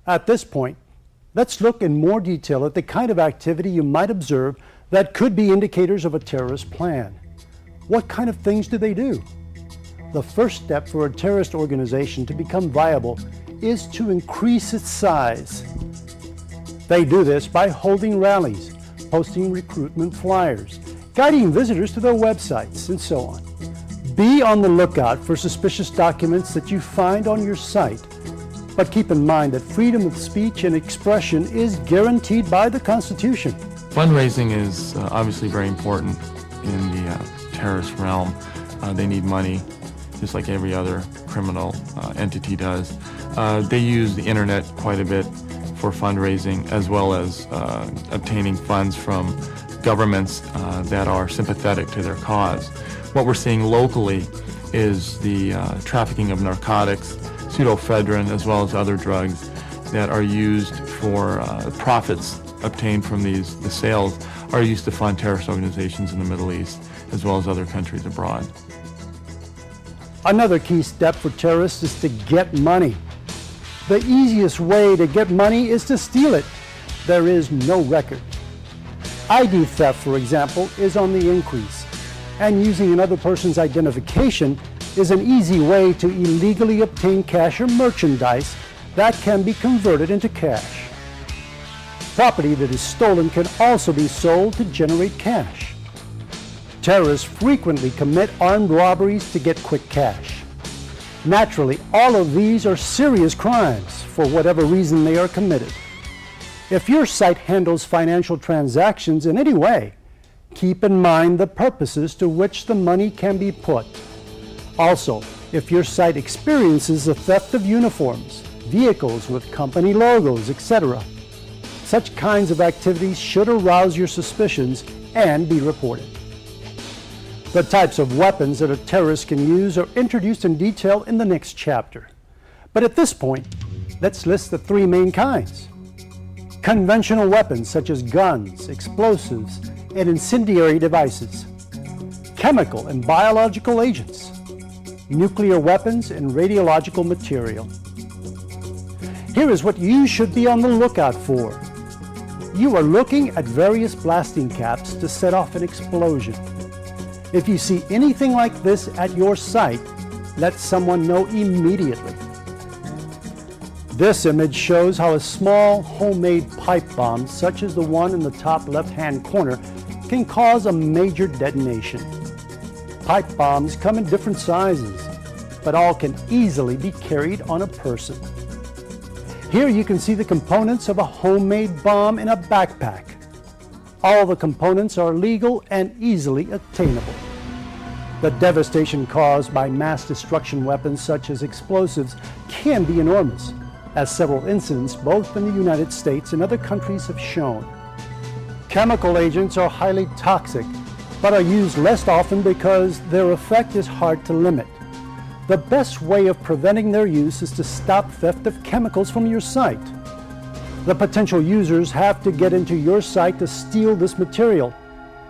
At this point, let's look in more detail at the kind of activity you might observe that could be indicators of a terrorist plan. What kind of things do they do? The first step for a terrorist organization to become viable is to increase its size. They do this by holding rallies, posting recruitment flyers, guiding visitors to their websites, and so on. Be on the lookout for suspicious documents that you find on your site, but keep in mind that freedom of speech and expression is guaranteed by the Constitution. Fundraising is obviously very important in the terrorist realm. They need money, just like every other criminal entity does. They use the internet quite a bit for fundraising, as well as obtaining funds from governments that are sympathetic to their cause. What we're seeing locally is the trafficking of narcotics, pseudoephedrine, as well as other drugs that are used for profits obtained from the sales are used to fund terrorist organizations in the Middle East, as well as other countries abroad. Another key step for terrorists is to get money. The easiest way to get money is to steal it. There is no record. ID theft, for example, is on the increase, and using another person's identification is an easy way to illegally obtain cash or merchandise that can be converted into cash. Property that is stolen can also be sold to generate cash. Terrorists frequently commit armed robberies to get quick cash. Naturally, all of these are serious crimes for whatever reason they are committed. If your site handles financial transactions in any way, keep in mind the purposes to which the money can be put. Also, if your site experiences the theft of uniforms, vehicles with company logos, etc., such kinds of activities should arouse your suspicions and be reported. The types of weapons that a terrorist can use are introduced in detail in the next chapter. But at this point, let's list the three main kinds. Conventional weapons such as guns, explosives, and incendiary devices. Chemical and biological agents. Nuclear weapons and radiological material. Here is what you should be on the lookout for. You are looking at various blasting caps to set off an explosion. If you see anything like this at your site, let someone know immediately. This image shows how a small homemade pipe bomb, such as the one in the top left-hand corner, can cause a major detonation. Pipe bombs come in different sizes, but all can easily be carried on a person. Here you can see the components of a homemade bomb in a backpack. All the components are legal and easily attainable. The devastation caused by mass destruction weapons such as explosives can be enormous, as several incidents both in the United States and other countries have shown. Chemical agents are highly toxic, but are used less often because their effect is hard to limit. The best way of preventing their use is to stop theft of chemicals from your site. The potential users have to get into your site to steal this material,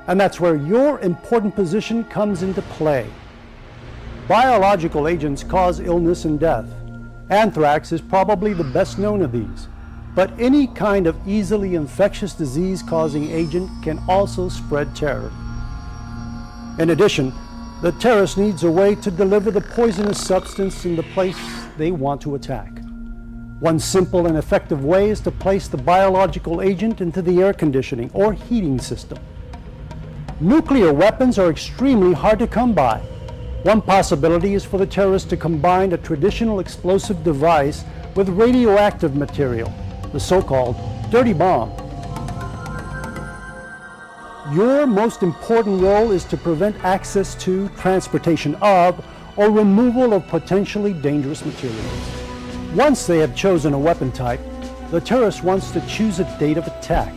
and that's where your important position comes into play. Biological agents cause illness and death. Anthrax is probably the best known of these, but any kind of easily infectious disease-causing agent can also spread terror. In addition, the terrorist needs a way to deliver the poisonous substance in the place they want to attack. One simple and effective way is to place the biological agent into the air conditioning or heating system. Nuclear weapons are extremely hard to come by. One possibility is for the terrorist to combine a traditional explosive device with radioactive material, the so-called dirty bomb. Your most important role is to prevent access to, transportation of, or removal of potentially dangerous materials. Once they have chosen a weapon type, the terrorist wants to choose a date of attack.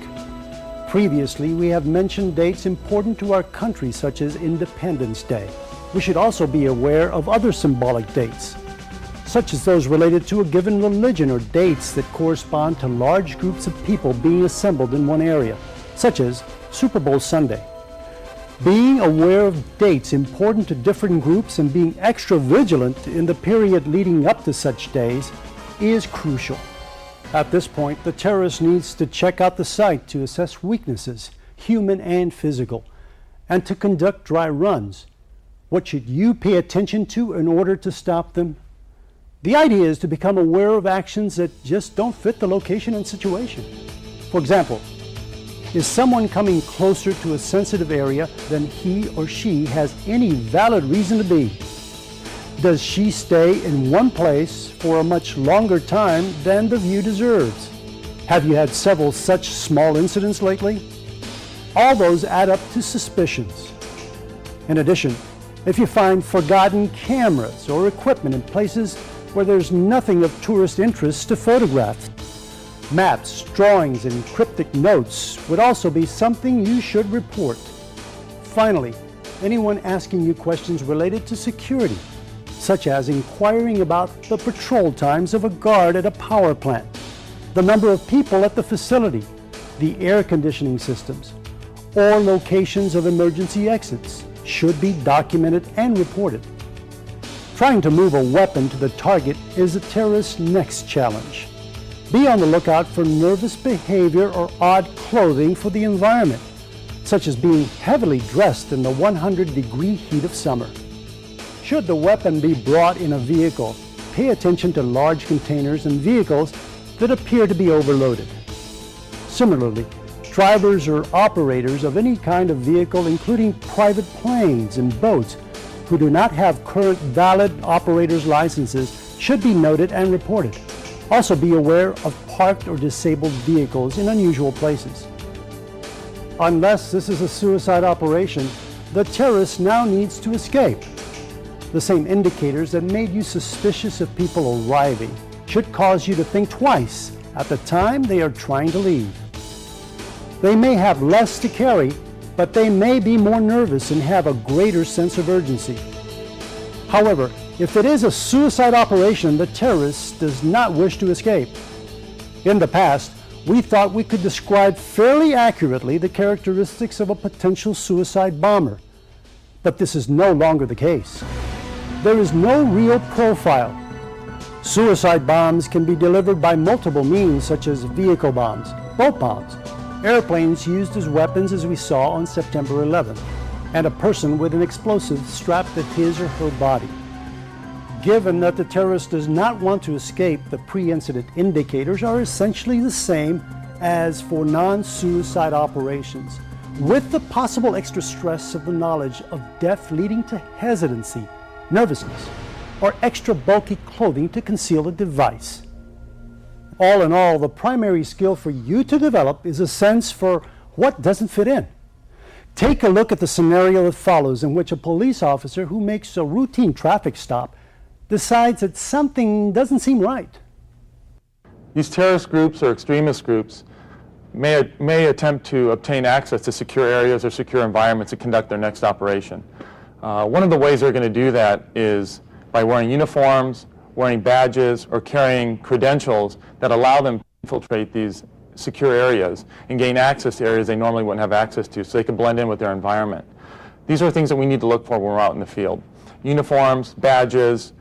Previously, we have mentioned dates important to our country, such as Independence Day. We should also be aware of other symbolic dates, such as those related to a given religion or dates that correspond to large groups of people being assembled in one area, such as Super Bowl Sunday. Being aware of dates important to different groups and being extra vigilant in the period leading up to such days is crucial. At this point, the terrorist needs to check out the site to assess weaknesses, human and physical, and to conduct dry runs. What should you pay attention to in order to stop them? The idea is to become aware of actions that just don't fit the location and situation. For example, is someone coming closer to a sensitive area than he or she has any valid reason to be? Does she stay in one place for a much longer time than the view deserves? Have you had several such small incidents lately? All those add up to suspicions. In addition, if you find forgotten cameras or equipment in places where there's nothing of tourist interest to photograph, maps, drawings, and cryptic notes would also be something you should report. Finally, anyone asking you questions related to security, such as inquiring about the patrol times of a guard at a power plant, the number of people at the facility, the air conditioning systems, or locations of emergency exits should be documented and reported. Trying to move a weapon to the target is a terrorist's next challenge. Be on the lookout for nervous behavior or odd clothing for the environment, such as being heavily dressed in the 100-degree heat of summer. Should the weapon be brought in a vehicle, pay attention to large containers and vehicles that appear to be overloaded. Similarly, drivers or operators of any kind of vehicle, including private planes and boats, who do not have current valid operator's licenses should be noted and reported. Also be aware of parked or disabled vehicles in unusual places. Unless this is a suicide operation, the terrorist now needs to escape. The same indicators that made you suspicious of people arriving should cause you to think twice at the time they are trying to leave. They may have less to carry, but they may be more nervous and have a greater sense of urgency. However, if it is a suicide operation, the terrorist does not wish to escape. In the past, we thought we could describe fairly accurately the characteristics of a potential suicide bomber, but this is no longer the case. There is no real profile. Suicide bombs can be delivered by multiple means, such as vehicle bombs, boat bombs, airplanes used as weapons as we saw on September 11th, and a person with an explosive strapped to his or her body. Given that the terrorist does not want to escape, the pre-incident indicators are essentially the same as for non-suicide operations, with the possible extra stress of the knowledge of death leading to hesitancy, nervousness, or extra bulky clothing to conceal a device. All in all, the primary skill for you to develop is a sense for what doesn't fit in. Take a look at the scenario that follows, in which a police officer who makes a routine traffic stop decides that something doesn't seem right. These terrorist groups or extremist groups may attempt to obtain access to secure areas or secure environments to conduct their next operation. One of the ways they're going to do that is by wearing uniforms, wearing badges, or carrying credentials that allow them to infiltrate these secure areas and gain access to areas they normally wouldn't have access to, so they can blend in with their environment. These are things that we need to look for when we're out in the field. Uniforms, badges,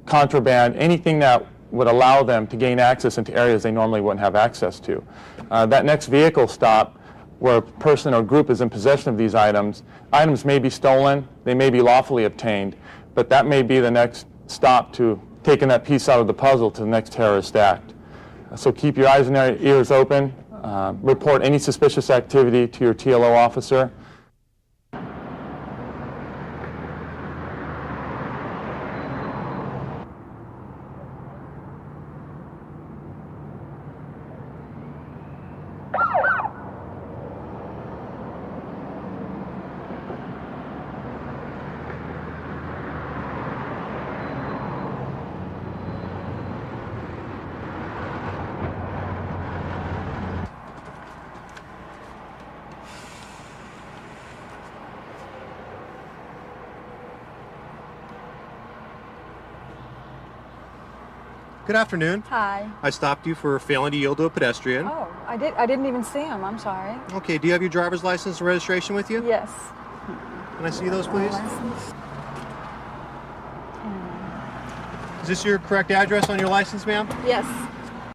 contraband, anything that would allow them to gain access into areas they normally wouldn't have access to. That next vehicle stop, where a person or group is in possession of these items may be stolen, they may be lawfully obtained, but that may be the next stop to taking that piece out of the puzzle to the next terrorist act. So keep your eyes and ears open, report any suspicious activity to your TLO officer. Good afternoon. Hi. I stopped you for failing to yield to a pedestrian. Oh, I didn't even see him. I'm sorry. Okay, do you have your driver's license and registration with you? Yes. Can I see those, please? License. Is this your correct address on your license, ma'am? Yes.